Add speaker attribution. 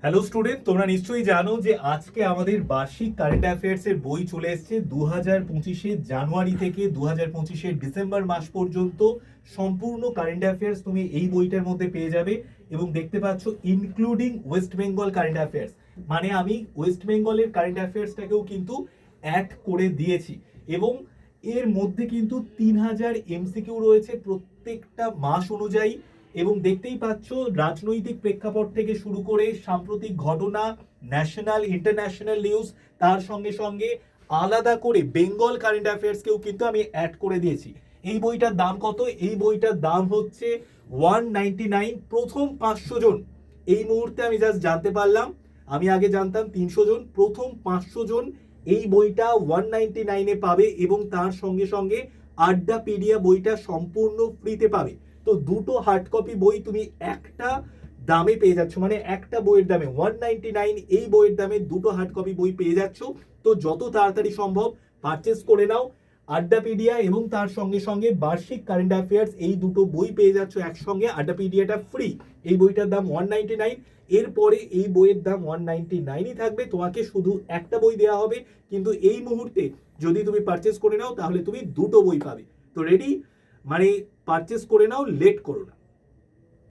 Speaker 1: Hello student, তোমরা নিশ্চয়ই জানো যে আজকে আমাদের বার্ষিক কারেন্ট অ্যাফেয়ার্স এর বই চলে এসেছে 2025 জানুয়ারি থেকে 2025 ডিসেম্বর মাস পর্যন্ত। সম্পূর্ণ কারেন্ট অ্যাফেয়ার্স তুমি এই বইটার মধ্যে পেয়ে যাবে এবং দেখতে পাচ্ছ including waist Bengal current affairs, মানে আমি ওয়েস্ট বেঙ্গলের কারেন্ট অ্যাফেয়ার্সটাকেও কিন্তু অ্যাড করে দিয়েছি। এবং এর মধ্যে কিন্তু 3000 এমসিকিউ রয়েছে প্রত্যেকটা মাস অনুযায়ী। এবং দেখতেই পাচ্ছ রাজনৈতিক প্রেক্ষাপট থেকে শুরু করে সাম্প্রতিক ঘটনা, ন্যাশনাল ইন্টারন্যাশনাল নিউজ, তার সঙ্গে সঙ্গে আলাদা করে বেঙ্গল কারেন্ট অ্যাফেয়ার্সকেও কিন্তু আমি অ্যাড করে দিয়েছি। এই বইটার দাম কত? এই বইটার দাম হচ্ছে 199। প্রথম 500 জন, এই মুহূর্তে আমি জাস্ট জানতে পারলাম, আমি আগে জানতাম 300 জন, প্রথম 500 জন এই বইটা 199-এ পাবে এবং তার সঙ্গে সঙ্গে আড্ডাপিডিয়া বইটা সম্পূর্ণ ফ্রিতে পাবে। তো দুটো হার্ড কপি বই তুমি একটা দামে পেয়ে যাচ্ছ, মানে একটা বইয়ের দামে 199, এই বইয়ের দামে দুটো হার্ড কপি বই পেয়ে যাচ্ছ। তো যত তাড়াতাড়ি সম্ভব পারচেস করে নাও। আড্ডাপিডিয়া এবং তার সঙ্গে সঙ্গে বার্ষিক কারেন্ট অ্যাফেয়ার্স, এই দুটো বই পেয়ে যাচ্ছ একসঙ্গে। আড্ডাপিডিয়াটা ফ্রি, এই বইটার দাম 199। এরপরে এই বইয়ের দাম 199ই থাকবে, তোমাকে শুধু একটা বই দেওয়া হবে। কিন্তু এই মুহূর্তে যদি তুমি পারচেস করে নাও তাহলে তুমি দুটো বই পাবে। তো রেডি, মানে পারচেস করে নাও, লেট করো না।